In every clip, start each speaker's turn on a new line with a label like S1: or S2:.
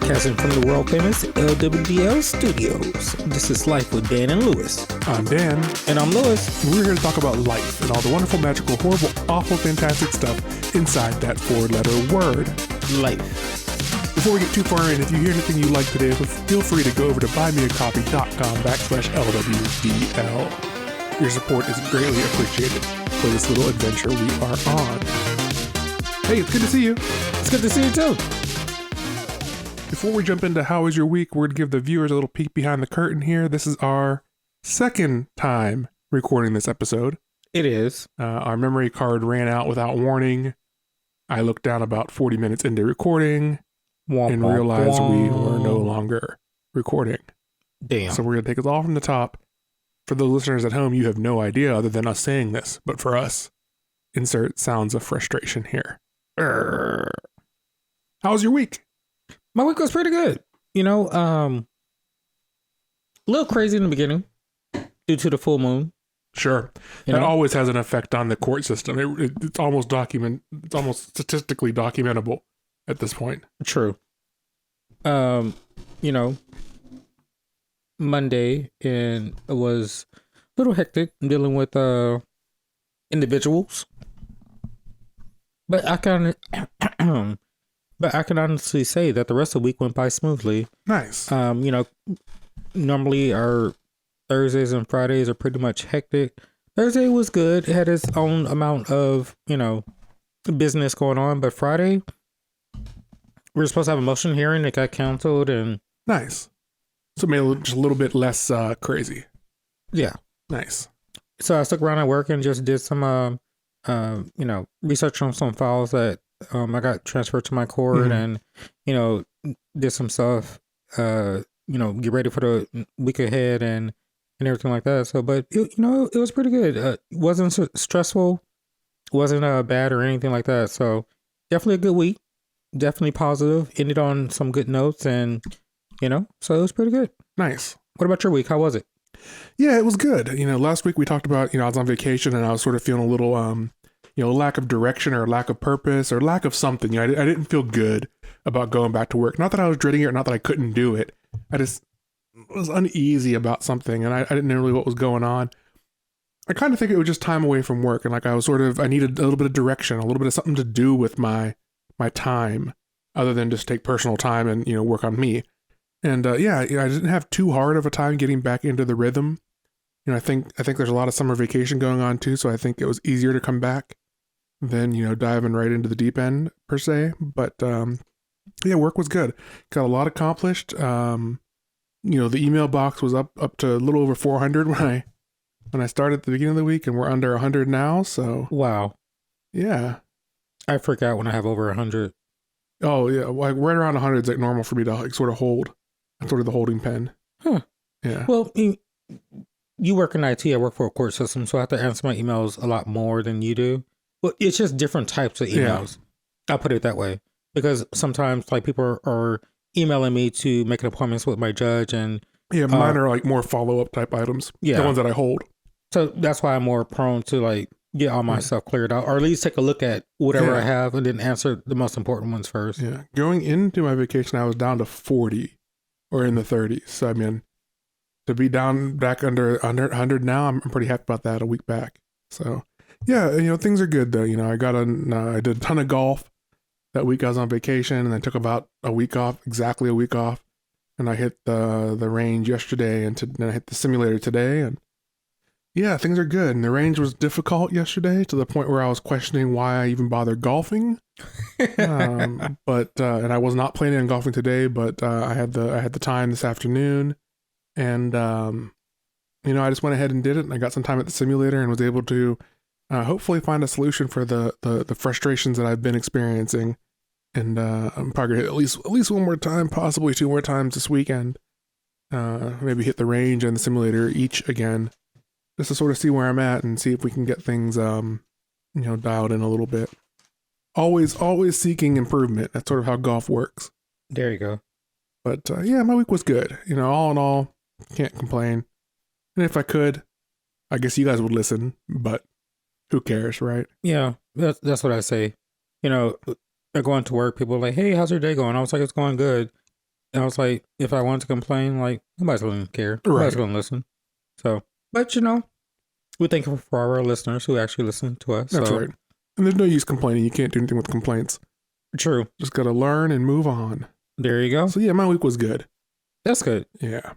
S1: Broadcasting from the world famous LWDL studios. This is Life with Dan and Lewis.
S2: I'm Dan.
S1: And I'm Lewis.
S2: We're here to talk about life and all the wonderful, magical, horrible, awful, fantastic stuff inside that four-letter word.
S1: Life.
S2: Before we get too far in, if you hear anything you like today, feel free to go over to buymeacoffee.com/LWDL. Your support is greatly appreciated for this little adventure we are on. Hey, it's good to see you.
S1: It's good to see you too.
S2: Before we jump into how was your week, we're going to give the viewers a little peek behind the curtain here. This is our second time recording this episode.
S1: It is.
S2: Our memory card ran out without warning. I looked down about 40 minutes into recording and realized we were no longer recording.
S1: Damn.
S2: So we're going to take us all from the top. For the listeners at home, you have no idea other than us saying this. But for us, insert sounds of frustration here. How was your week?
S1: My week was pretty good. You know, a little crazy in the beginning due to the full moon.
S2: Sure. That always has an effect on the court system. It's almost statistically documentable at this point.
S1: True. You know, Monday, and it was a little hectic dealing with individuals. But I can honestly say that the rest of the week went by smoothly.
S2: Nice.
S1: You know, normally our Thursdays and Fridays are pretty much hectic. Thursday was good. It had its own amount of, you know, business going on. But Friday, we were supposed to have a motion hearing. It got canceled. And
S2: nice. So it made it just a little bit less crazy.
S1: Yeah.
S2: Nice.
S1: So I stuck around at work and just did some, you know, research on some files that I got transferred to my court, and, you know, did some stuff, you know, get ready for the week ahead and everything like that. So, but, you know, it was pretty good. It wasn't stressful, wasn't bad or anything like that. So definitely a good week, definitely positive, ended on some good notes, and, you know, so it was pretty good.
S2: Nice.
S1: What about your week? How was it?
S2: Yeah, it was good. You know, last week we talked about, you know, I was on vacation and I was sort of feeling a little, you know, lack of direction or lack of purpose or lack of something. You know, I didn't feel good about going back to work. Not that I was dreading it, or not that I couldn't do it. I just was uneasy about something, and I didn't know really what was going on. I kind of think it was just time away from work, and like I needed a little bit of direction, a little bit of something to do with my time, other than just take personal time and, you know, work on me. And yeah, I didn't have too hard of a time getting back into the rhythm. You know, I think there's a lot of summer vacation going on too, so I think it was easier to come back than, you know, diving right into the deep end per se. But yeah, work was good. Got a lot accomplished. You know, the email box was up to a little over 400 when I started at the beginning of the week, and we're under 100 now. So
S1: wow,
S2: yeah,
S1: I freak out when I have over 100.
S2: Oh yeah, like right around 100 is like normal for me to like sort of hold. I'm sort of the holding pen.
S1: Huh.
S2: Yeah.
S1: Well, you work in IT. I work for a court system, so I have to answer my emails a lot more than you do. Well, it's just different types of emails. Yeah. I'll put it that way. Because sometimes like people are emailing me to make an appointments with my judge, and
S2: yeah, mine are like more follow-up type items.
S1: Yeah.
S2: The ones that I hold.
S1: So that's why I'm more prone to like get all my stuff cleared out, or at least take a look at whatever I have and then answer the most important ones first.
S2: Yeah. Going into my vacation, I was down to 40 or in the 30s. So I mean, to be down back under 100 now, I'm pretty happy about that a week back. So yeah, you know, things are good though. You know, I did a ton of golf that week I was on vacation, and I took about exactly a week off. And I hit the range yesterday, and then I hit the simulator today, and yeah, things are good. And the range was difficult yesterday to the point where I was questioning why I even bothered golfing. But and I was not planning on golfing today, but I had the time this afternoon, and you know, I just went ahead and did it. And I got some time at the simulator and was able to hopefully find a solution for the frustrations that I've been experiencing. And I'm probably gonna hit at least one more time, possibly two more times this weekend. Maybe hit the range and the simulator each again, just to sort of see where I'm at and see if we can get things, you know, dialed in a little bit. Always seeking improvement. That's sort of how golf works.
S1: There you go.
S2: But yeah, my week was good. You know, all in all, can't complain. And if I could, I guess you guys would listen, but who cares, right?
S1: Yeah, that's what I say. You know, they're going to work. People are like, hey, how's your day going? I was like, it's going good. I was like, if I wanted to complain, like nobody's going to care.
S2: Right.
S1: Nobody's going to listen. So, but you know, we're thankful for our listeners who actually listen to us.
S2: That's
S1: so.
S2: right. And there's no use complaining. You can't do anything with complaints.
S1: True.
S2: Just got to learn and move on.
S1: There you go.
S2: So yeah, my week was good.
S1: That's good.
S2: Yeah.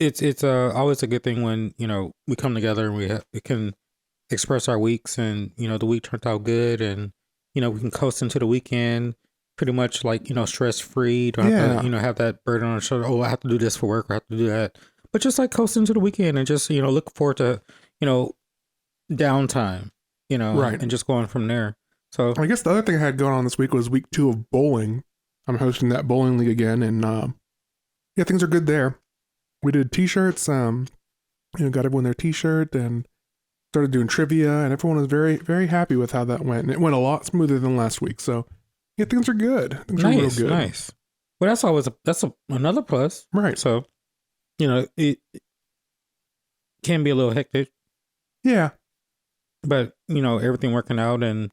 S1: It's always a good thing when, you know, we come together and we can express our weeks, and, you know, the week turned out good, and, you know, we can coast into the weekend pretty much like, you know, stress free. Don't have to, you know, have that burden on our shoulder. Oh, I have to do this for work, or I have to do that. But just like coast into the weekend and just, you know, look forward to, you know, downtime, you know,
S2: Right.
S1: and just going from there. So
S2: I guess the other thing I had going on this week was week 2 of bowling. I'm hosting that bowling league again, and yeah, things are good there. We did t-shirts, you know, got everyone their t-shirt and started doing trivia, and everyone was very, very happy with how that went. And it went a lot smoother than last week. So yeah, things are good. Things are real good.
S1: Nice. Well, that's always another plus.
S2: Right.
S1: So, you know, it can be a little hectic,
S2: Yeah.
S1: but you know, everything working out and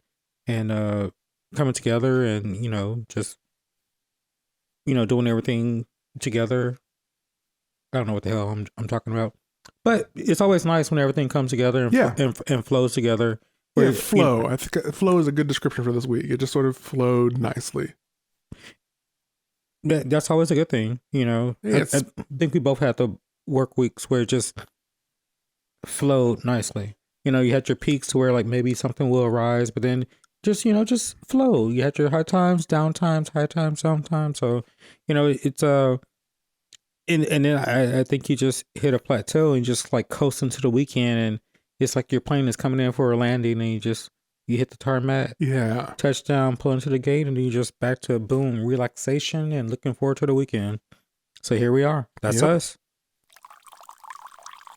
S1: coming together, and, you know, just, you know, doing everything together. I don't know what the hell I'm talking about, but it's always nice when everything comes together and
S2: Yeah.
S1: and flows together.
S2: Yeah,
S1: Where,
S2: flow.
S1: you know,
S2: I think flow is a good description for this week. It just sort of flowed nicely.
S1: that's always a good thing, you know.
S2: Yeah,
S1: I think we both had the work weeks where it just flowed nicely. You know, you had your peaks to where like maybe something will arise, but then just, you know, just flow. You had your high times, down times, high times, down times. So, you know, it's and then I think you just hit a plateau and just like coast into the weekend, and it's like your plane is coming in for a landing, and you hit the tarmac,
S2: yeah.
S1: touchdown, pull into the gate, and then you just back to boom, relaxation and looking forward to the weekend. So here we are. That's
S2: Yep.
S1: us.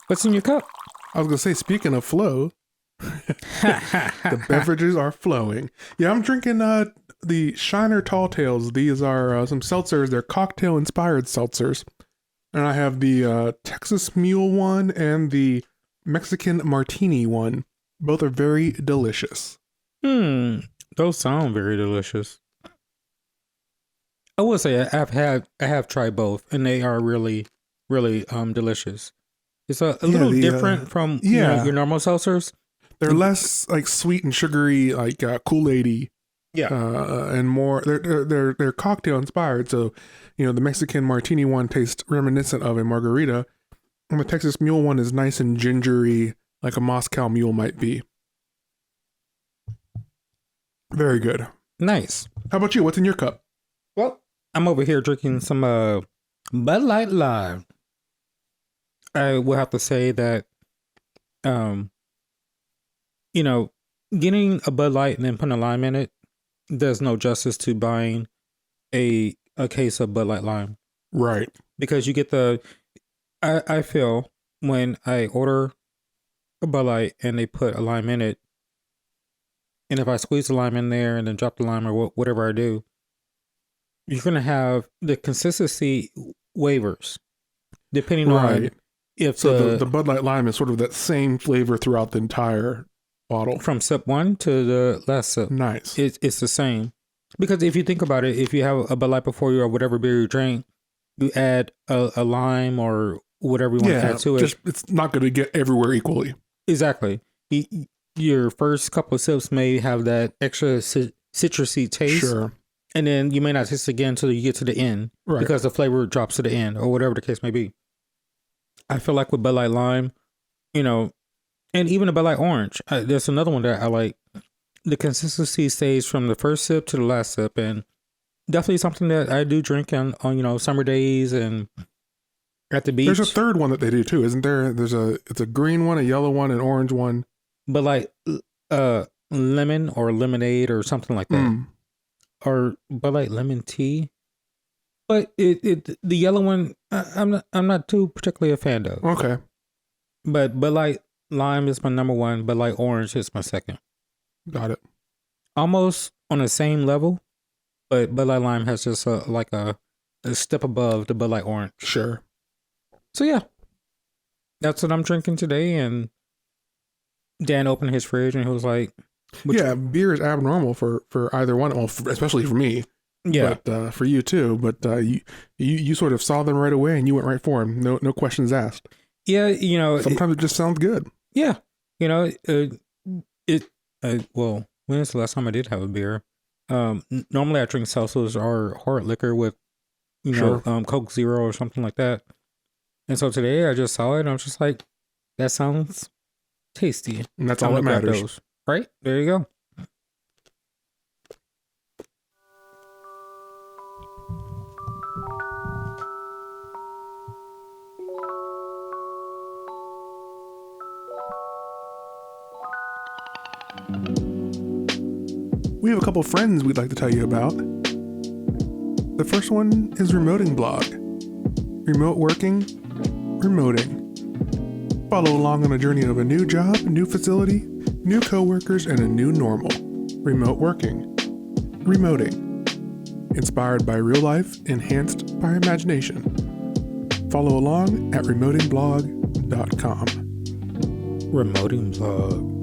S1: What's in your cup?
S2: I was gonna say, speaking of flow, the beverages are flowing. Yeah, I'm drinking the Shiner Tall Tales. These are some seltzers. They're cocktail inspired seltzers, and I have the Texas Mule one and the Mexican Martini one. Both are very delicious.
S1: Those sound very delicious. I will say I have tried both, and they are really, really delicious. It's a little different from you know, your normal seltzers.
S2: They're less like sweet and sugary, like Kool-Aid-y.
S1: Yeah.
S2: And more. They're cocktail inspired. So, you know, the Mexican Martini one tastes reminiscent of a margarita, and the Texas Mule one is nice and gingery, like a Moscow Mule might be. Very good.
S1: Nice.
S2: How about you? What's in your cup?
S1: Well, I'm over here drinking some Bud Light Lime. I will have to say that, you know, getting a Bud Light and then putting a lime in it does no justice to buying a case of Bud Light Lime.
S2: Right.
S1: Because you get I feel when I order a Bud Light and they put a lime in it, and if I squeeze the lime in there and then drop the lime or whatever I do, you're going to have the consistency waivers depending on if
S2: so the Bud Light Lime is sort of that same flavor throughout the entire bottle.
S1: From sip 1 to the last sip.
S2: Nice.
S1: It's the same. Because if you think about it, if you have a Bud Light before you or whatever beer you drink, you add a lime or whatever you want to add to it.
S2: It's not going to get everywhere equally.
S1: Exactly. Your first couple of sips may have that extra citrusy taste.
S2: Sure.
S1: And then you may not taste it again until you get to the end.
S2: Right.
S1: Because the flavor drops to the end or whatever the case may be. I feel like with Bud Light Lime, you know, and even a Bud Light Orange, there's another one that I like. The consistency stays from the first sip to the last sip, and definitely something that I do drink on you know, summer days and at the beach.
S2: There's a third one that they do too, isn't there? It's a green one, a yellow one, an orange one.
S1: But like lemon or lemonade or something like that. Or Bud Light lemon tea. But the yellow one I'm not too particularly a fan of.
S2: Okay.
S1: But Bud Light Lime is my number one. Bud Light Orange is my second.
S2: Got it.
S1: Almost on the same level, but Bud Light Lime has just a step above the Bud Light Orange.
S2: Sure.
S1: So yeah, that's what I'm drinking today. And Dan opened his fridge and he was like,
S2: beer is abnormal for either one. Well, especially for me.
S1: Yeah.
S2: but for you too. But you sort of saw them right away and you went right for them. No questions asked.
S1: Yeah. You know,
S2: Sometimes it just sounds good.
S1: yeah. You know, well, when is the last time I did have a beer? Normally I drink seltzers or hard liquor with,
S2: Sure.
S1: Coke Zero or something like that. And so today I just saw it and I was just like, that sounds tasty.
S2: And that's
S1: I'm
S2: all that
S1: gonna grab
S2: matters.
S1: those. Right? There you go.
S2: We have a couple friends we'd like to tell you about. The first one is Remoting Blog. Remote working, remoting. Follow along on a journey of a new job, new facility, new coworkers, and a new normal. Remote working, remoting. Inspired by real life, enhanced by imagination. Follow along at remotingblog.com.
S1: Remoting blog.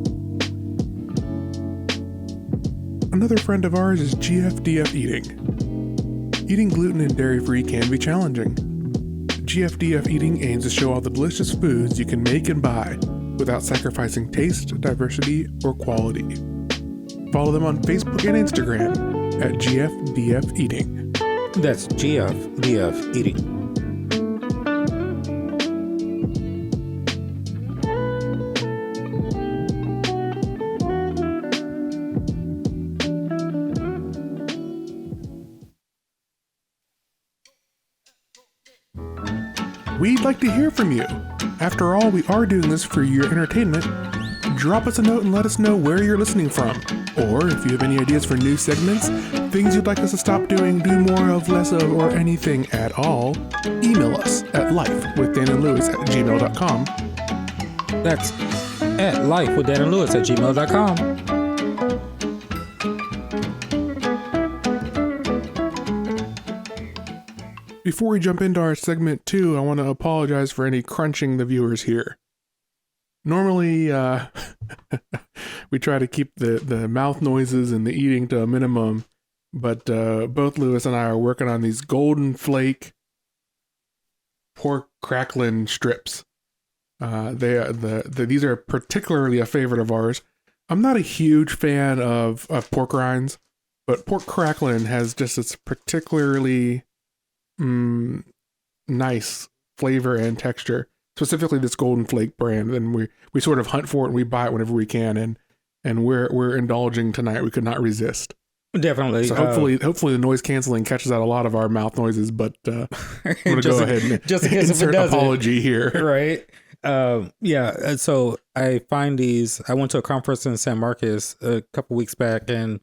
S2: Another friend of ours is GFDF Eating. Eating gluten and dairy-free can be challenging. GFDF Eating aims to show all the delicious foods you can make and buy without sacrificing taste, diversity, or quality. Follow them on Facebook and Instagram at GFDF Eating.
S1: That's GFDF Eating.
S2: We'd like to hear from you. After all, we are doing this for your entertainment. Drop us a note and let us know where you're listening from. Or if you have any ideas for new segments, things you'd like us to stop doing, do more of, less of, or anything at all, email us at lifewithdanandlewis@gmail.com.
S1: That's at lifewithdanandlewis@gmail.com.
S2: Before we jump into our segment 2, I want to apologize for any crunching the viewers here. Normally, we try to keep the mouth noises and the eating to a minimum, but both Lewis and I are working on these Golden Flake pork crackling strips. These are particularly a favorite of ours. I'm not a huge fan of pork rinds, but pork crackling has just its particularly nice flavor and texture, specifically this Golden Flake brand, and we sort of hunt for it and we buy it whenever we can, and we're indulging tonight. We could not resist.
S1: Definitely.
S2: So hopefully the noise canceling catches out a lot of our mouth noises, but I'm gonna go ahead and
S1: just in case
S2: insert
S1: if it doesn't.
S2: apology here.
S1: Right. Yeah. So I find these. I went to a conference in San Marcos a couple weeks back, and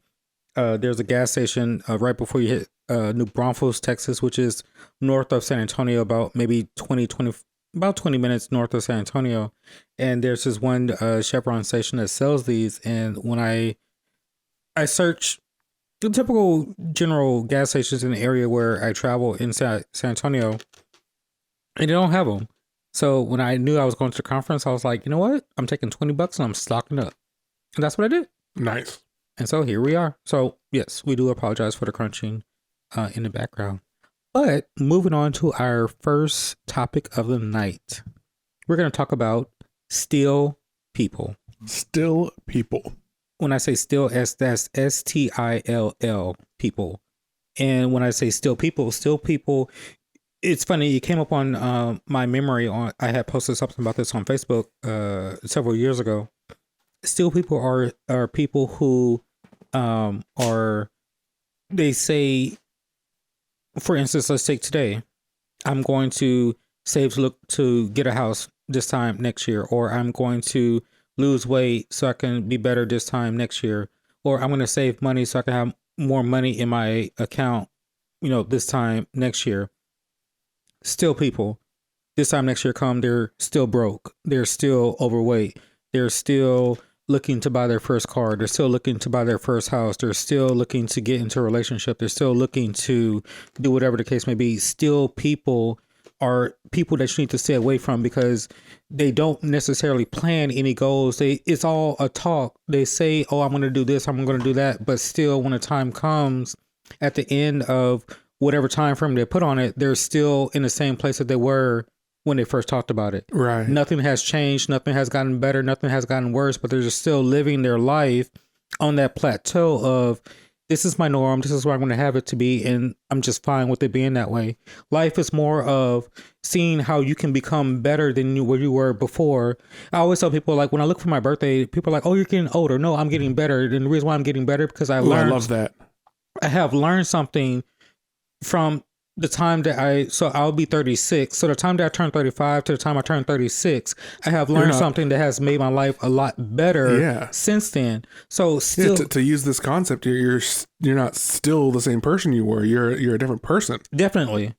S1: there's a gas station right before you hit New Braunfels, Texas, which is north of San Antonio, about maybe 20 minutes north of San Antonio. And there's this one Chevron station that sells these. And when I search the typical general gas stations in the area where I travel in San Antonio, and they don't have them. So when I knew I was going to the conference, I was like, you know what? I'm taking $20 and I'm stocking up. And that's what I did.
S2: Nice.
S1: And so here we are. So yes, we do apologize for the crunching in the background. But moving on to our first topic of the night, we're going to talk about still people.
S2: Still people.
S1: When I say still, that's STILL people. And when I say still people, it's funny. It came up on my memory. I had posted something about this on Facebook several years ago. Still people are people who they say, for instance, let's take today. I'm going to save to get a house this time next year, or I'm going to lose weight so I can be better this time next year, or I'm going to save money so I can have more money in my account, this time next year. Still people, this time next year they're still broke. They're still overweight. They're still looking to buy their first car. They're still looking to buy their first house. They're still looking to get into a relationship. They're still looking to do whatever the case may be. Still people are people that you need to stay away from because they don't necessarily plan any goals. It's all a talk. They say, oh, I'm going to do this, I'm going to do that. But still, when the time comes, at the end of whatever time frame they put on it, they're still in the same place that they were when they first talked about it.
S2: Right.
S1: Nothing has changed. Nothing has gotten better. Nothing has gotten worse, but they're just still living their life on that plateau of, this is my norm. This is where I'm going to have it to be. And I'm just fine with it being that way. Life is more of seeing how you can become better than where you were before. I always tell people, like, when I look for my birthday, people are like, oh, you're getting older. No, I'm getting better. And the reason why I'm getting better, because I
S2: I love that.
S1: I have learned something from the time that so I'll be 36. So the time that I turn 35 to the time I turn 36, I have learned something that has made my life a lot better since then. So still,
S2: to use this concept, you're not still the same person you were. You're a different person.
S1: Definitely.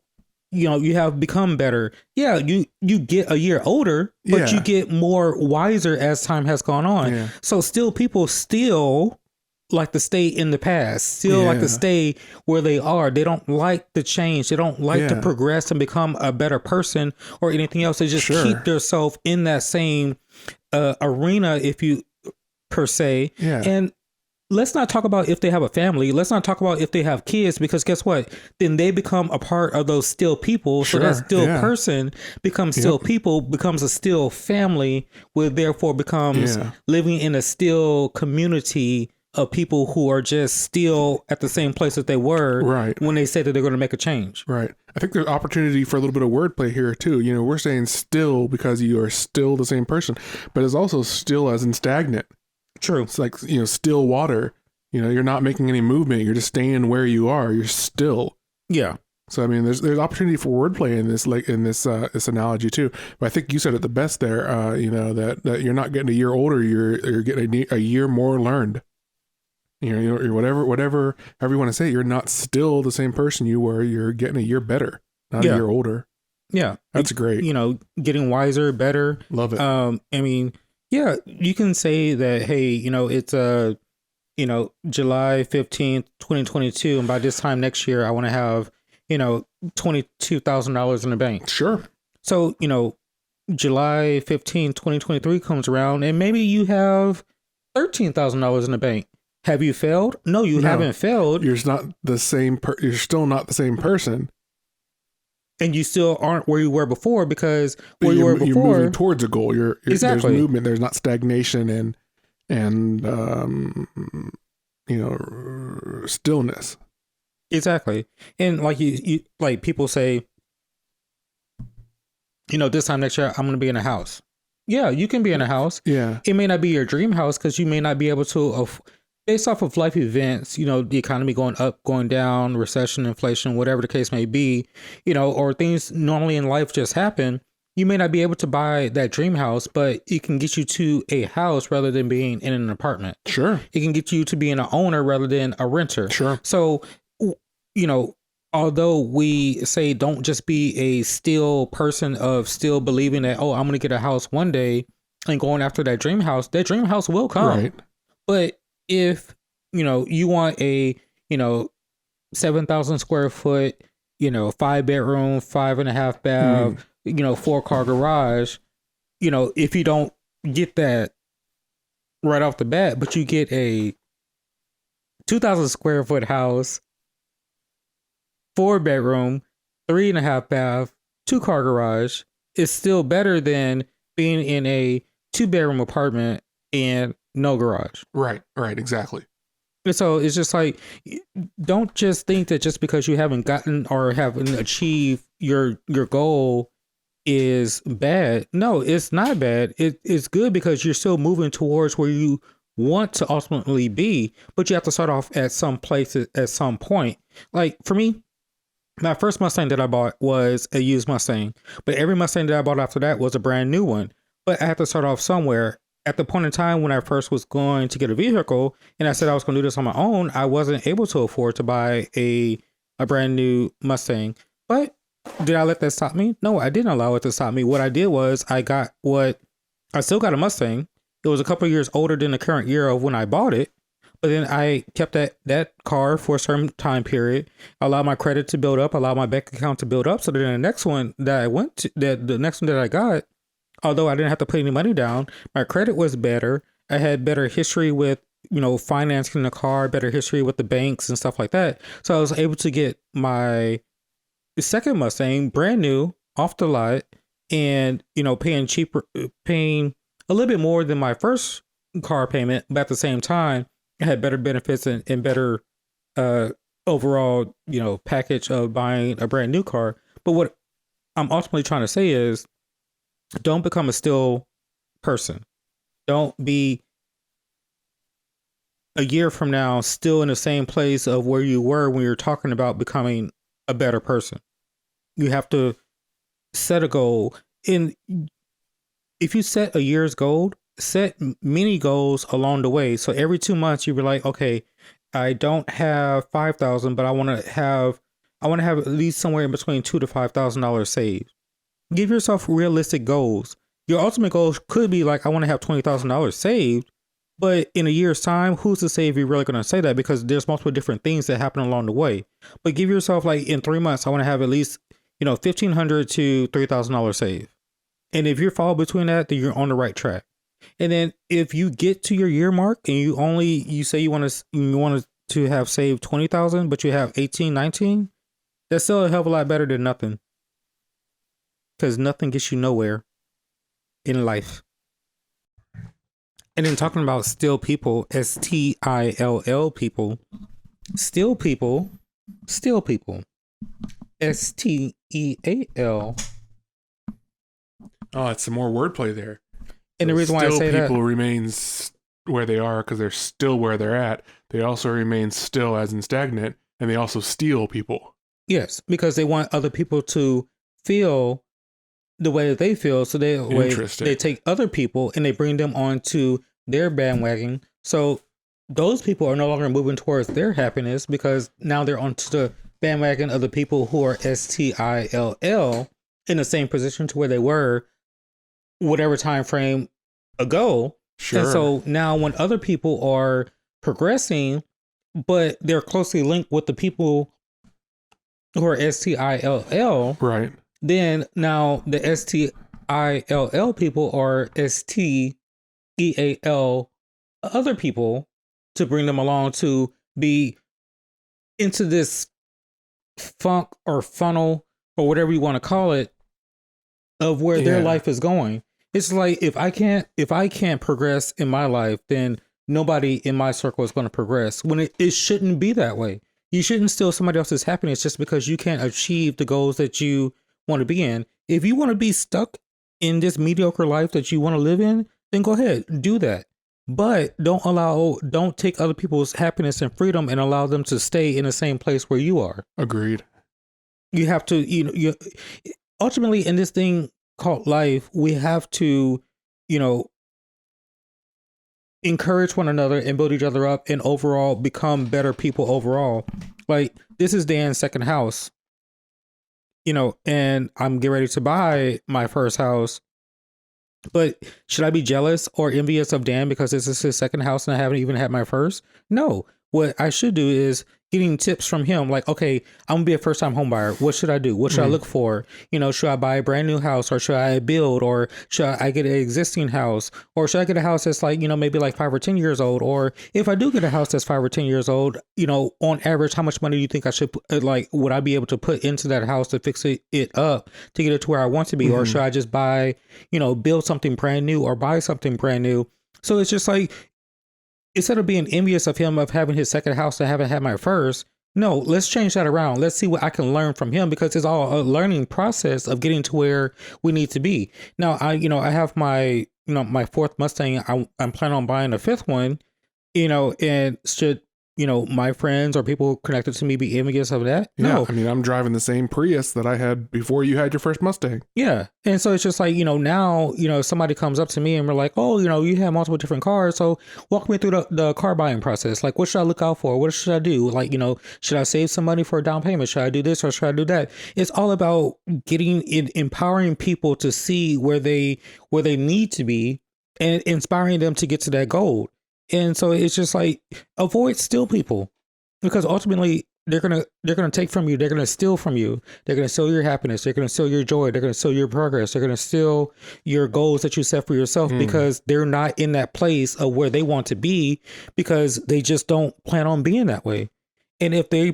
S1: You know, you have become better. Yeah, you get a year older, but you get more wiser as time has gone on.
S2: Yeah.
S1: So still, people still like to stay in the past, still like to stay where they are. They don't like the change. They don't like to progress and become a better person or anything else. They just keep themselves in that same arena, if you per se.
S2: Yeah.
S1: And let's not talk about if they have a family. Let's not talk about if they have kids, because guess what? Then they become a part of those still people. So that still person becomes still people, becomes a still family, which therefore becomes living in a still community of people who are just still at the same place that they were when they said that they're going to make a change.
S2: Right. I think there's opportunity for a little bit of wordplay here too. You know, we're saying still because you are still the same person, but it's also still as in stagnant.
S1: True.
S2: It's like, you know, still water. You know, you're not making any movement. You're just staying where you are. You're still.
S1: Yeah.
S2: So I mean, there's opportunity for wordplay in this, like in this analogy too. But I think you said it the best there. You know, that you're not getting a year older. You're getting a year more learned. You know, you're whatever, however you want to say it, you're not still the same person you were. You're getting a year better, not a year older.
S1: Yeah.
S2: That's great.
S1: You know, getting wiser, better.
S2: Love it.
S1: I mean, yeah, you can say that, hey, you know, it's you know, July 15th, 2022. And by this time next year, I want to have, you know, $22,000 in the bank.
S2: Sure.
S1: So, you know, July 15th, 2023 comes around and maybe you have $13,000 in the bank. Have you failed? No, you haven't failed.
S2: You're not the same. You're still not the same person,
S1: and you still aren't where you were before, because where you were before,
S2: you're moving towards a goal. You're
S1: exactly.
S2: There's movement. There's not stagnation and you know, stillness.
S1: Exactly. And like you like people say, you know, this time next year I'm going to be in a house. Yeah, you can be in a house.
S2: Yeah,
S1: it may not be your dream house because you may not be able to. Based off of life events, you know, the economy going up, going down, recession, inflation, whatever the case may be, you know, or things normally in life just happen, you may not be able to buy that dream house, but it can get you to a house rather than being in an apartment.
S2: Sure.
S1: It can get you to being an owner rather than a renter.
S2: Sure.
S1: So, you know, although we say don't just be a still person of still believing that, oh, I'm going to get a house one day and going after that dream house will come.
S2: Right.
S1: But if, you know, you want a, you know, 7,000 square foot, you know, 5-bedroom, 5.5 bath, you know, 4-car garage, you know, if you don't get that right off the bat, but you get a 2,000 square foot house, 4-bedroom, 3.5 bath, 2-car garage, it's still better than being in a 2-bedroom apartment and no garage.
S2: Right, exactly.
S1: And so it's just like, don't just think that just because you haven't gotten or haven't achieved your goal is bad. No, it's not bad. It's good because you're still moving towards where you want to ultimately be, but you have to start off at some places at some point. Like for me, my first Mustang that I bought was a used Mustang, but every Mustang that I bought after that was a brand new one. But I had to start off somewhere. At the point in time when I first was going to get a vehicle and I said I was going to do this on my own, I wasn't able to afford to buy a brand new Mustang. But did I let that stop me? No, I didn't allow it to stop me. What I did was I still got a Mustang. It was a couple of years older than the current year of when I bought it. But then I kept that car for a certain time period, allowed my credit to build up, allowed my bank account to build up. So then the next one that I went to, the next one that I got, although I didn't have to put any money down, my credit was better. I had better history with financing the car, better history with the banks and stuff like that. So I was able to get my second Mustang brand new off the lot, and paying a little bit more than my first car payment, but at the same time it had better benefits and better overall package of buying a brand new car. But what I'm ultimately trying to say is, don't become a still person. Don't be a year from now still in the same place of where you were when you're talking about becoming a better person. You have to set a goal. And if you set a year's goal, set many goals along the way. So every 2 months you be like, okay, I don't have 5,000, but I want to have at least somewhere in between $2,000 to $5,000 saved. Give yourself realistic goals. Your ultimate goal could be like, I want to have $20,000 saved, but in a year's time, who's to say if you're really going to say that? Because there's multiple different things that happen along the way. But give yourself, like, in 3 months, I want to have at least $1,500 to $3,000 saved. And if you fall between that, then you're on the right track. And then if you get to your year mark and you say you want to have saved 20,000, but you have 18, 19, that's still a hell of a lot better than nothing. Because nothing gets you nowhere in life. And then talking about still people, STILL people, still people, STEAL.
S2: Oh, it's some more wordplay there.
S1: And the reason why I say that,
S2: people remains where they are because they're still where they're at. They also remain still as in stagnant, and they also steal people.
S1: Yes, because they want other people to feel the way that they feel. So they take other people and they bring them onto their bandwagon. So those people are no longer moving towards their happiness because now they're onto the bandwagon of the people who are STILL in the same position to where they were whatever time frame ago.
S2: Sure.
S1: And so now when other people are progressing, but they're closely linked with the people who are STILL,
S2: right?
S1: Then now the STILL people are STEAL other people to bring them along to be into this funk or funnel or whatever you want to call it of where their life is going. It's like if I can't progress in my life, then nobody in my circle is going to progress. When it shouldn't be that way. You shouldn't steal somebody else's happiness just because you can't achieve the goals that you want to be in. If you want to be stuck in this mediocre life that you want to live in, then go ahead, do that. But don't take other people's happiness and freedom and allow them to stay in the same place where you are.
S2: Agreed.
S1: You have to, you ultimately in this thing called life, we have to, encourage one another and build each other up and overall become better people overall. Like, this is Dan's second house, and I'm getting ready to buy my first house. But should I be jealous or envious of Dan because this is his second house and I haven't even had my first? No. What I should do is getting tips from him. Like, okay, I'm gonna be a first time home buyer. What should I do? What should I look for? Should I buy a brand new house or should I build or should I get an existing house or should I get a house that's like, maybe like 5 or 10 years old? Or if I do get a house that's 5 or 10 years old, on average, how much money do you think I should would I be able to put into that house to fix it up to get it to where I want to be? Or should I just buy, build something brand new or buy something brand new? So it's just like, instead of being envious of him of having his second house and haven't had my first, no, let's change that around. Let's see what I can learn from him because it's all a learning process of getting to where we need to be. Now, I have my, my fourth Mustang. I'm planning on buying a fifth one, and should, my friends or people connected to me be envious of that?
S2: Yeah,
S1: No.
S2: I mean, I'm driving the same Prius that I had before you had your first Mustang.
S1: Yeah. And so it's just like, now, somebody comes up to me and we're like, oh, you have multiple different cars. So walk me through the car buying process. Like, what should I look out for? What should I do? Like, should I save some money for a down payment? Should I do this or should I do that? It's all about empowering people to see where they need to be and inspiring them to get to that goal. And so it's just like, avoid still people, because ultimately they're gonna take from you. They're gonna steal from you. They're gonna steal your happiness. They're gonna steal your joy. They're gonna steal your progress. They're gonna steal your goals that you set for yourself because they're not in that place of where they want to be because they just don't plan on being that way. And if they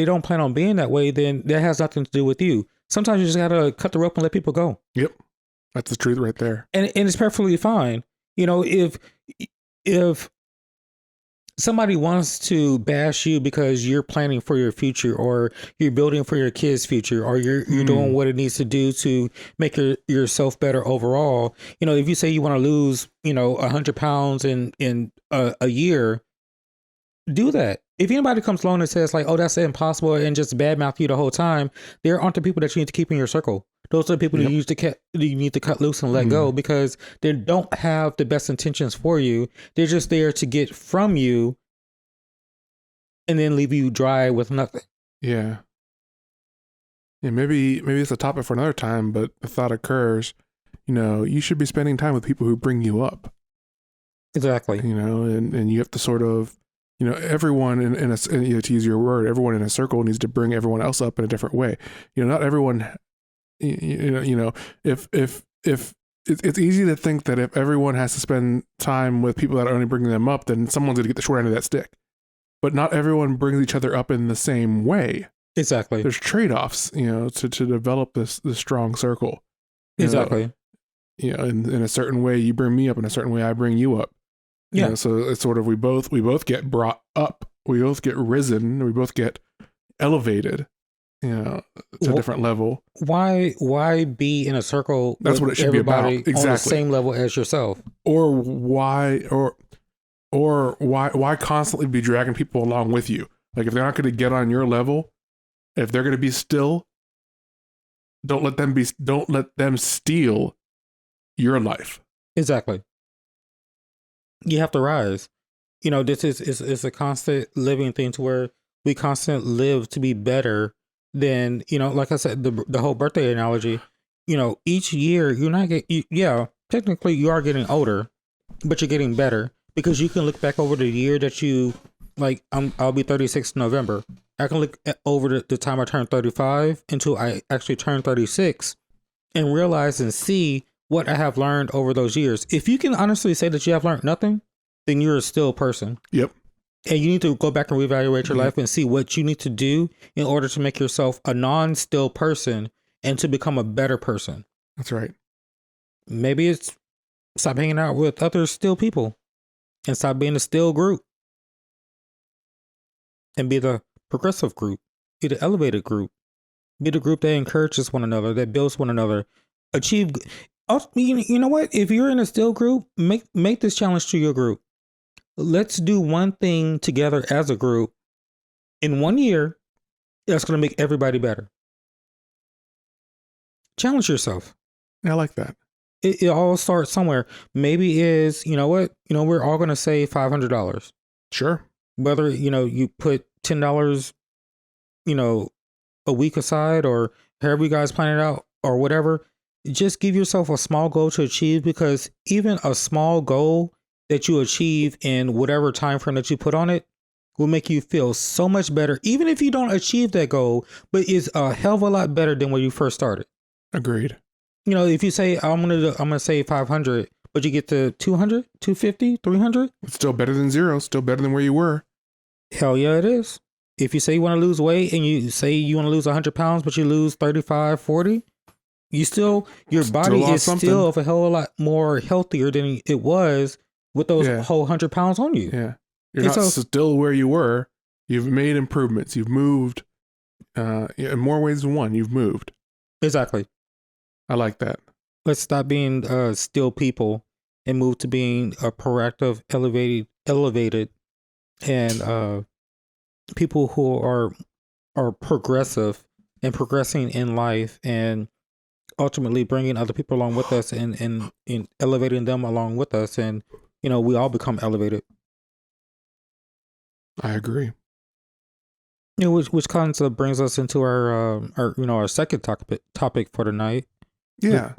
S1: don't plan on being that way, then that has nothing to do with you. Sometimes you just gotta cut the rope and let people go.
S2: Yep, that's the truth right there.
S1: And it's perfectly fine. You know, if somebody wants to bash you because you're planning for your future or you're building for your kids' future or you're doing what it needs to do to make yourself better overall. You know, if you say you want to lose, 100 pounds in a year, do that. If anybody comes along and says like, oh, that's impossible and just badmouth you the whole time, there aren't the people that you need to keep in your circle. Those are the people you need to cut loose and let go because they don't have the best intentions for you. They're just there to get from you and then leave you dry with nothing.
S2: Yeah. Yeah, maybe it's a topic for another time, but the thought occurs, you should be spending time with people who bring you up.
S1: Exactly.
S2: And you have to sort of, everyone to use your word, everyone in a circle needs to bring everyone else up in a different way. Not everyone, if it's easy to think that if everyone has to spend time with people that are only bringing them up, then someone's going to get the short end of that stick. But not everyone brings each other up in the same way.
S1: Exactly.
S2: There's trade-offs, to develop this strong circle.
S1: Exactly.
S2: In a certain way you bring me up, in a certain way I bring you up.
S1: Yeah.
S2: So it's sort of we both get brought up, we both get risen, we both get elevated, to a different level.
S1: Why be in a circle?
S2: That's what it should be about. Exactly.
S1: On the same level as yourself.
S2: Or why constantly be dragging people along with you? Like if they're not going to get on your level, if they're going to be still, don't let them steal your life.
S1: Exactly. You have to rise. This is a constant living thing to where we constantly live to be better than, like I said, the whole birthday analogy, each year you're not technically you are getting older, but you're getting better because you can look back over the year that you I'll be 36 in November. I can look over the time I turned 35 until I actually turned 36 and realize and see what I have learned over those years. If you can honestly say that you have learned nothing, then you're a still person.
S2: Yep.
S1: And you need to go back and reevaluate your life and see what you need to do in order to make yourself a non-still person and to become a better person.
S2: That's right.
S1: Maybe it's stop hanging out with other still people and stop being a still group and be the progressive group, be the elevated group, be the group that encourages one another, that builds one another, achieve. You know what? If you're in a still group, make this challenge to your group. Let's do one thing together as a group in 1 year that's going to make everybody better. Challenge yourself.
S2: Yeah, I like that.
S1: It all starts somewhere. Maybe is, we're all going to save $500.
S2: Sure.
S1: Whether, you put $10, a week aside or however you guys plan it out or whatever. Just give yourself a small goal to achieve because even a small goal that you achieve in whatever time frame that you put on it will make you feel so much better, even if you don't achieve that goal, but it's a hell of a lot better than when you first started.
S2: Agreed.
S1: If you say I'm gonna save 500, but you get to 200, 250, 300,
S2: it's still better than zero. Still better than where you were.
S1: Hell yeah, it is. If you say you want to lose weight and you say you want to lose 100 pounds, but you lose 35, 40. Your body is still of a hell of a lot more healthier than it was with those whole 100 pounds on you.
S2: Yeah. You're not still where you were. You've made improvements. You've moved in more ways than one. You've moved.
S1: Exactly.
S2: I like that.
S1: Let's stop being still people and move to being a proactive, elevated and people who are progressive and progressing in life and ultimately bringing other people along with us and elevating them along with us. And, we all become elevated.
S2: I agree.
S1: Which kind of brings us into our second topic for tonight.
S2: Yeah.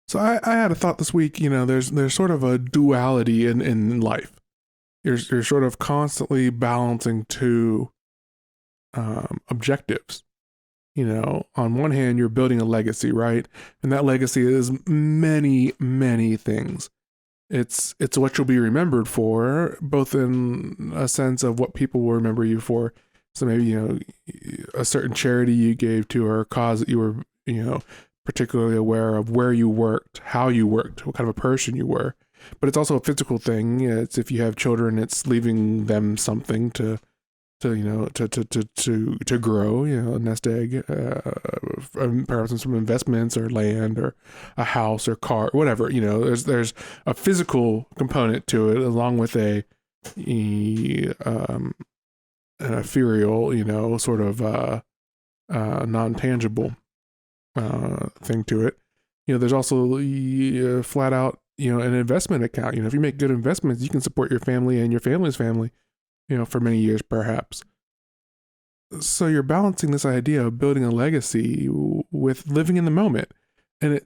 S2: So I had a thought this week, there's sort of a duality in life. You're sort of constantly balancing two objectives. You know, on one hand, you're building a legacy, right? And that legacy is many, many things. It's what you'll be remembered for, both in a sense of what people will remember you for. So maybe, you know, a certain charity you gave to, or a cause that you were, you know, particularly aware of, where you worked, how you worked, what kind of a person you were. But it's also a physical thing. It's, if you have children, it's leaving them something to you know, to grow, you know, a nest egg, perhaps some investments or land or a house or car, whatever. You know, there's a physical component to it, along with an ethereal, you know, sort of non-tangible thing to it. You know, there's also flat out, you know, an investment account. You know, if you make good investments, you can support your family and your family's family, you know, for many years perhaps. So you're balancing this idea of building a legacy with living in the moment. And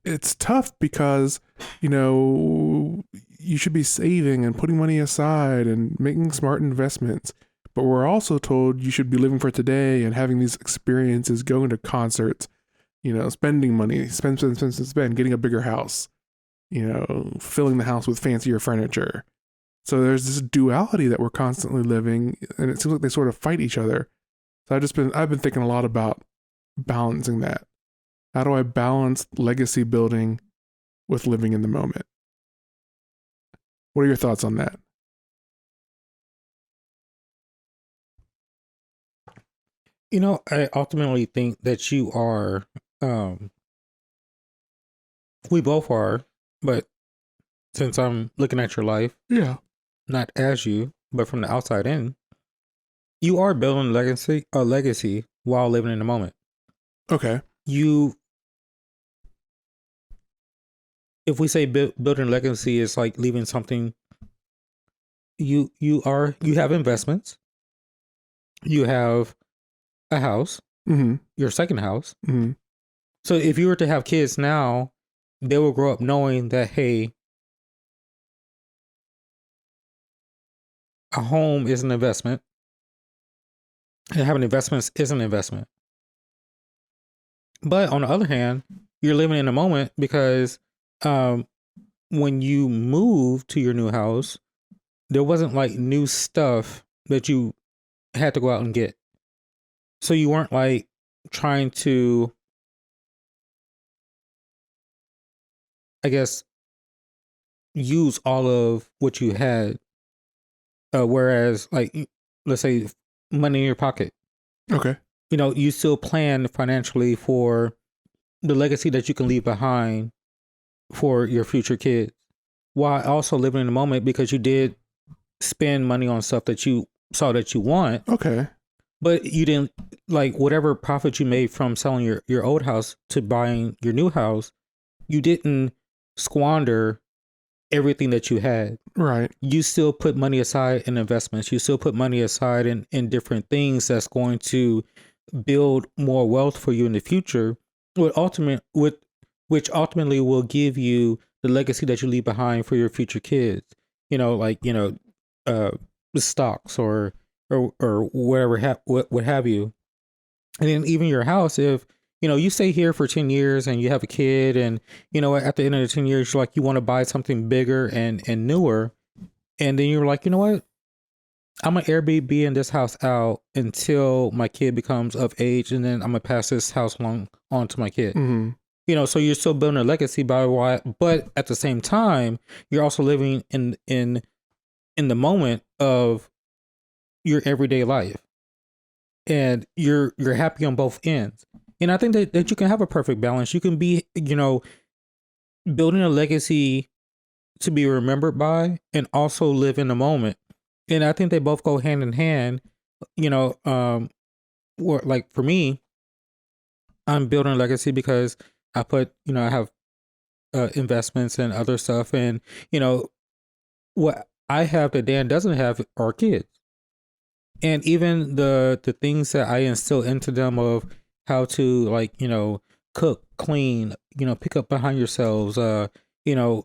S2: it's tough because, you know, you should be saving and putting money aside and making smart investments. But we're also told you should be living for today and having these experiences, going to concerts, you know, spending money, spend, getting a bigger house, you know, filling the house with fancier furniture. So there's this duality that we're constantly living, and it seems like they sort of fight each other. So I've been thinking a lot about balancing that. How do I balance legacy building with living in the moment? What are your thoughts on that?
S1: You know, I ultimately think that you are, we both are, but since I'm looking at your life,
S2: Yeah.
S1: not as you, but from the outside in, you are building a legacy while living in the moment.
S2: Okay.
S1: If we say building legacy is like leaving something, you have investments, you have a house, your second house. So if you were to have kids now, they will grow up knowing that, hey, a home is an investment, and having investments is an investment. But on the other hand, you're living in the moment because when you moved to your new house, there wasn't like new stuff that you had to go out and get. So you weren't like trying to, I guess, use all of what you had. Whereas, like, let's say, money in your pocket.
S2: Okay.
S1: You know, you still plan financially for the legacy that you can leave behind for your future kids, while also living in the moment because you did spend money on stuff that you saw that you want.
S2: Okay.
S1: But you didn't, like, whatever profit you made from selling your old house to buying your new house, you didn't squander everything that you had.
S2: Right.
S1: You still put money aside in investments. You still put money aside in different things that's going to build more wealth for you in the future, which ultimately will give you the legacy that you leave behind for your future kids. You know, like, you know, stocks or whatever, what have you. And then even your house, if, you know, you stay here for 10 years and you have a kid and, you know, at the end of the 10 years, you're like, you want to buy something bigger and newer. And then you're like, you know what? I'm going to Airbnb in this house out until my kid becomes of age. And then I'm going to pass this house on to my kid.
S2: Mm-hmm.
S1: You know, so you're still building a legacy but at the same time, you're also living in the moment of your everyday life. And you're happy on both ends. And I think that you can have a perfect balance. You can be, you know, building a legacy to be remembered by and also live in the moment. And I think they both go hand in hand. You know, or like for me, I'm building a legacy because I have investments and other stuff. And, you know, what I have that Dan doesn't have are kids. And even the things that I instill into them of how to, like, you know, cook, clean, you know, pick up behind yourselves, you know,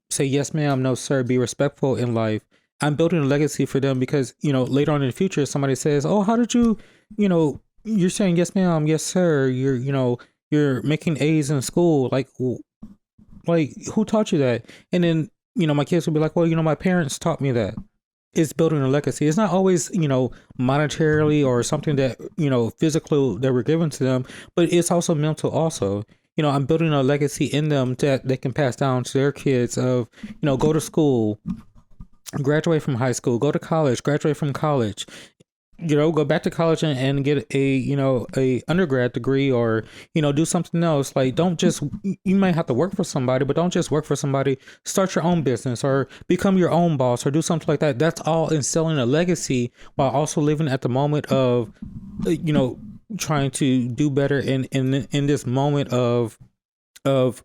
S1: say yes, ma'am, no, sir, be respectful in life. I'm building a legacy for them because, you know, later on in the future, somebody says, "Oh, how did you, you know, you're saying yes, ma'am, yes, sir. You're, you know, you're making A's in school. Like who taught you that?" And then, you know, my kids will be like, "Well, you know, my parents taught me that." It's building a legacy. It's not always, you know, monetarily or something that, you know, physical that we're given to them, but it's also mental also. You know, I'm building a legacy in them that they can pass down to their kids of, you know, go to school, graduate from high school, go to college, graduate from college, you know, go back to college and get a, you know, a undergrad degree, or, you know, do something else. Like, don't just, you might have to work for somebody, but don't just work for somebody. Start your own business or become your own boss or do something like that. That's all instilling a legacy while also living at the moment of, you know, trying to do better in this moment of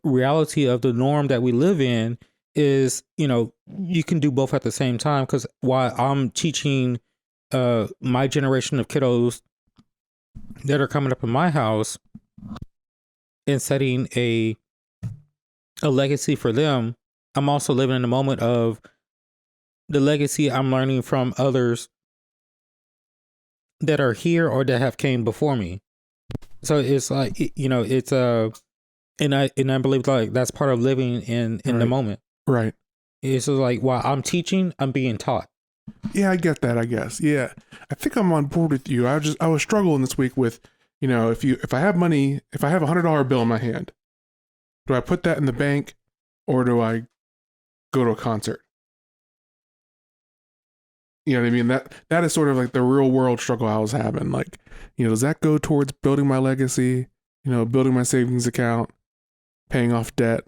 S1: reality of the norm that we live in. Is, you know, you can do both at the same time, because while I'm teaching my generation of kiddos that are coming up in my house and setting a legacy for them, I'm also living in the moment of the legacy I'm learning from others that are here or that have came before me. So it's like, you know, it's and I believe like that's part of living in the
S2: Right.
S1: moment.
S2: Right.
S1: It's just like while I'm teaching, I'm being taught.
S2: Yeah, I get that, I guess. Yeah. I think I'm on board with you. I was struggling this week with, you know, if I have money, if I have $100 bill in my hand, do I put that in the bank or do I go to a concert? You know what I mean? That is sort of like the real world struggle I was having. Like, you know, does that go towards building my legacy, you know, building my savings account, paying off debt,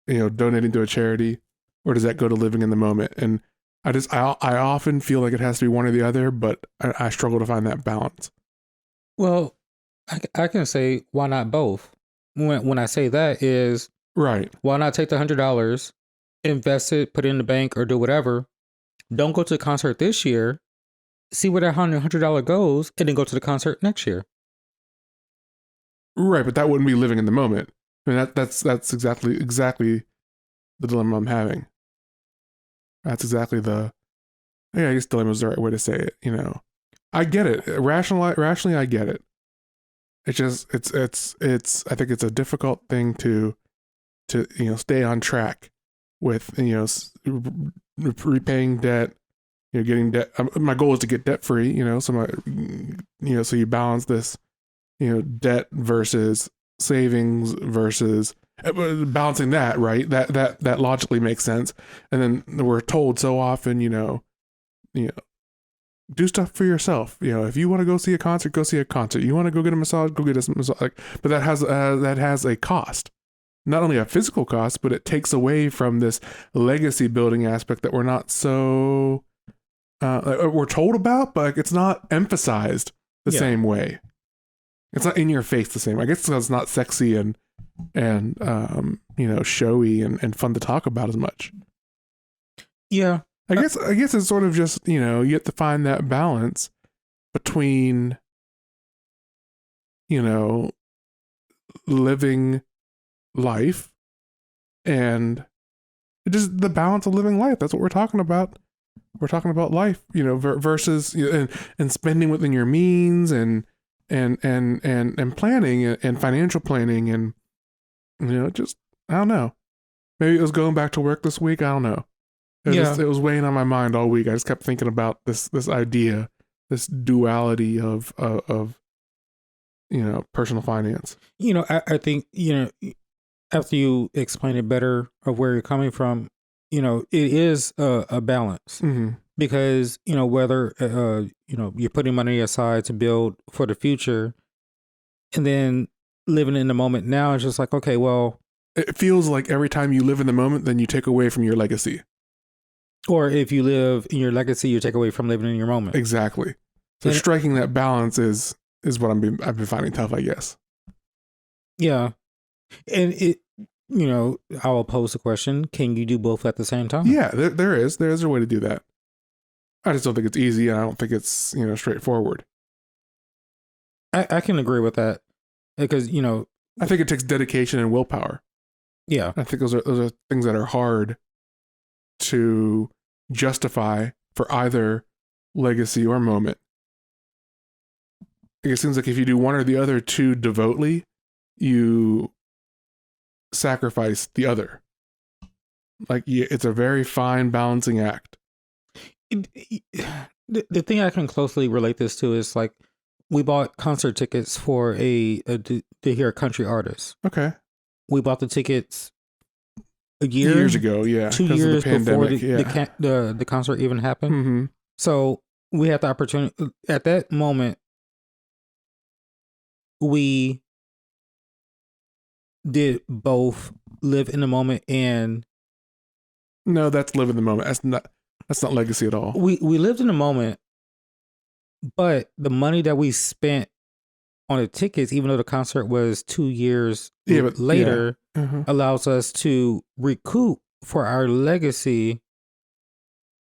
S2: you know, donating to a charity, or does that go to living in the moment? And I often feel like it has to be one or the other, but I struggle to find that balance.
S1: Well, I can say why not both. When I say that is,
S2: Right.
S1: why not take the $100, invest it, put it in the bank, or do whatever. Don't go to the concert this year. See where that $100 goes, and then go to the concert next year.
S2: Right, but that wouldn't be living in the moment. I mean, that's exactly the dilemma I'm having. That's exactly the, yeah, I guess dilemma is the right way to say it. You know, I get it. Rationally, I get it. It's just it's. I think it's a difficult thing to you know, stay on track with, you know, repaying debt. You know, getting debt. My goal is to get debt free. You know, so you balance this, you know, debt versus savings versus balancing that, right? That logically makes sense. And then we're told so often, you know, do stuff for yourself. You know, if you want to go see a concert, go see a concert. You want to go get a massage, go get a massage. Like, but that has a cost. Not only a physical cost, but it takes away from this legacy building aspect that we're not so we're told about, but it's not emphasized the same way. It's not in your face the same. I guess it's not sexy and you know, showy and fun to talk about as much.
S1: Yeah.
S2: I guess it's sort of just, you know, you have to find that balance between, you know, living life and just the balance of living life. That's what we're talking about. We're talking about life, you know, versus, you know, and spending within your means and planning and financial planning and, you know, just, I don't know. Maybe it was going back to work this week. I don't know. It was weighing on my mind all week. I just kept thinking about this idea, this duality of you know, personal finance.
S1: You know, I think, you know, after you explain it better of where you're coming from, you know, it is a balance.
S2: Mm-hmm.
S1: Because, you know, whether you know, you're putting money aside to build for the future, and then living in the moment now, it's just like, okay, well,
S2: it feels like every time you live in the moment, then you take away from your legacy.
S1: Or if you live in your legacy, you take away from living in your moment.
S2: Exactly. So striking that balance is what I've been finding tough, I guess.
S1: Yeah, and it, you know, I'll pose the question: can you do both at the same time?
S2: Yeah, there is a way to do that. I just don't think it's easy, and I don't think it's, you know, straightforward.
S1: I can agree with that, because, you know,
S2: I think it takes dedication and willpower.
S1: Yeah,
S2: I think those are things that are hard to justify for either legacy or moment. It seems like if you do one or the other too devotedly, you sacrifice the other. Like, it's a very fine balancing act.
S1: The thing I can closely relate this to is like we bought concert tickets for to hear a country artist.
S2: Okay.
S1: We bought the tickets
S2: years ago, yeah,
S1: 2 years before the concert even happened.
S2: Mm-hmm.
S1: So we had the opportunity at that moment. We did both live in the moment and
S2: no, that's live in the moment. That's not legacy at all.
S1: We lived in the moment, but the money that we spent on the tickets, even though the concert was 2 years later, allows us to recoup for our legacy,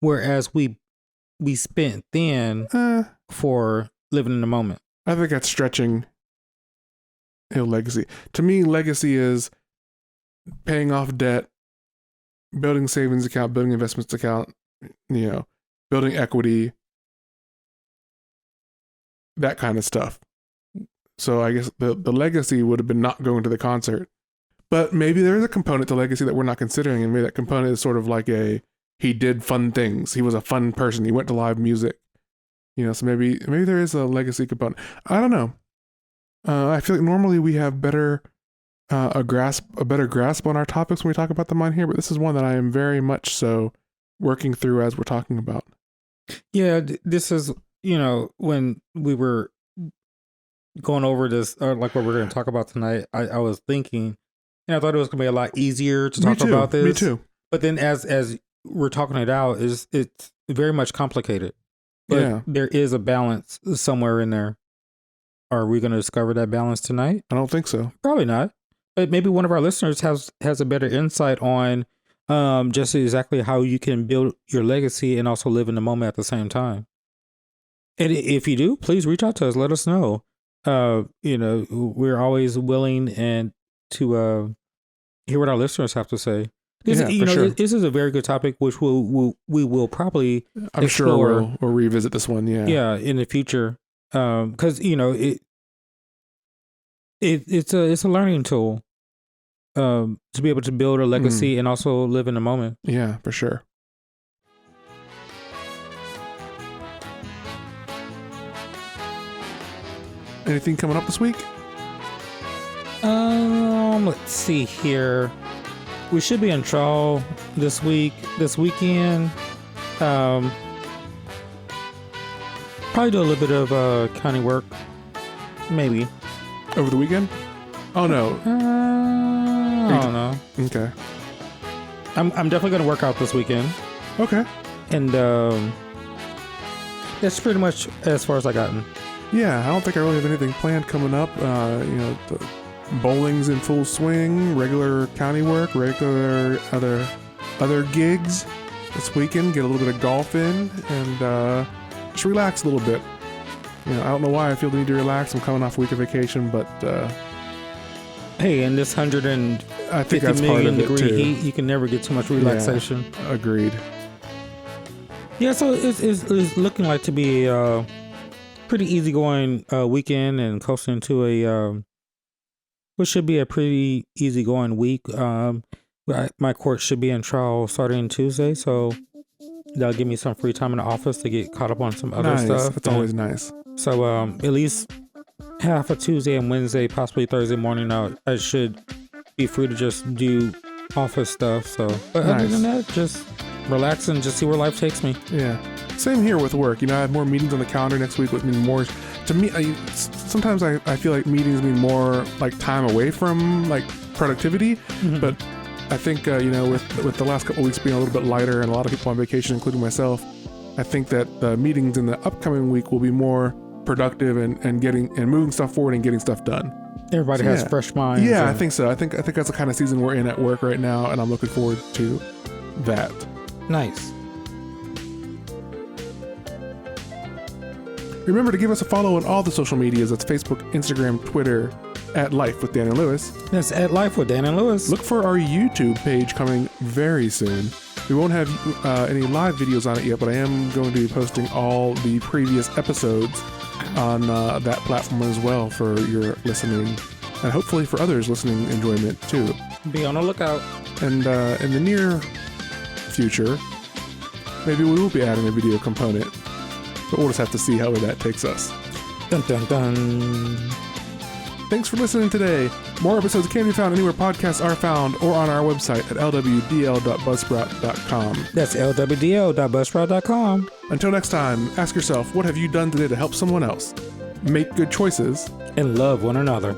S1: whereas we spent then for living in the moment.
S2: I think that's stretching legacy. To me, legacy is paying off debt, building savings account, building investments account, building equity, that kind of stuff. So I guess the legacy would have been not going to the concert. But maybe there is a component to legacy that we're not considering, and maybe that component is sort of like he did fun things. He was a fun person. He went to live music. So maybe there is a legacy component. I don't know. I feel like normally we have a better grasp on our topics when we talk about them on here, but this is one that I am very much so working through as we're talking about.
S1: Yeah, this is, when we were going over this, or like what we're going to talk about tonight, I was thinking, and I thought it was going to be a lot easier to talk about this.
S2: Me too.
S1: But then as we're talking it out, it's very much complicated. But there is a balance somewhere in there. Are we going to discover that balance tonight?
S2: I don't think so.
S1: Probably not. But maybe one of our listeners has a better insight on just exactly how you can build your legacy and also live in the moment at the same time. And if you do, please reach out to us. Let us know. We're always willing and to hear what our listeners have to say. This is a very good topic, which we will probably
S2: I'm
S1: explore.
S2: Sure we'll revisit this one.
S1: Yeah, in the future. Because it's a learning tool to be able to build a legacy and also live in the moment.
S2: Yeah, for sure. Anything coming up this week?
S1: Let's see here. We should be in trial this weekend. Probably do a little bit of county work, maybe.
S2: Over the weekend? Oh no.
S1: I don't know.
S2: Okay.
S1: I'm definitely gonna work out this weekend.
S2: Okay.
S1: And that's pretty much as far as I gotten.
S2: Yeah, I don't think I really have anything planned coming up. The bowling's in full swing, regular county work, regular other gigs this weekend. Get a little bit of golf in and just relax a little bit. I don't know why I feel the need to relax. I'm coming off a week of vacation, but
S1: hey, in this 150 million degree heat, you can never get too much relaxation.
S2: Yeah, agreed.
S1: Yeah, so it's looking like to be a pretty easygoing weekend and coasting to what should be a pretty easygoing week. My court should be in trial starting Tuesday, so that'll give me some free time in the office to get caught up on some other stuff.
S2: That's always nice.
S1: So at least half of Tuesday and Wednesday, possibly Thursday morning, I should be free to just do office stuff. So, but other than that, just relax and just see where life takes me.
S2: Yeah. Same here with work. I have more meetings on the calendar next week, which means more. To me, sometimes I feel like meetings mean more like time away from like productivity. Mm-hmm. But I think with the last couple of weeks being a little bit lighter and a lot of people on vacation, including myself, I think that the meetings in the upcoming week will be more productive and moving stuff forward and getting stuff done.
S1: Everybody has fresh minds.
S2: Yeah, I think so. I think that's the kind of season we're in at work right now, and I'm looking forward to that.
S1: Nice.
S2: Remember to give us a follow on all the social medias. That's Facebook, Instagram, Twitter, at Life with Dan and Lewis.
S1: That's at Life with Dan and Lewis.
S2: Look for our YouTube page coming very soon. We won't have any live videos on it yet, but I am going to be posting all the previous episodes on that platform as well for your listening, and hopefully for others listening enjoyment too.
S1: Be on the lookout.
S2: And in the near future, maybe we will be adding a video component, but we'll just have to see how that takes us.
S1: Dun dun dun.
S2: Thanks for listening today. More episodes can be found anywhere podcasts are found or on our website at lwdl.buzzsprout.com.
S1: That's lwdl.buzzsprout.com.
S2: Until next time, ask yourself, what have you done today to help someone else? Make good choices.
S1: And love one another.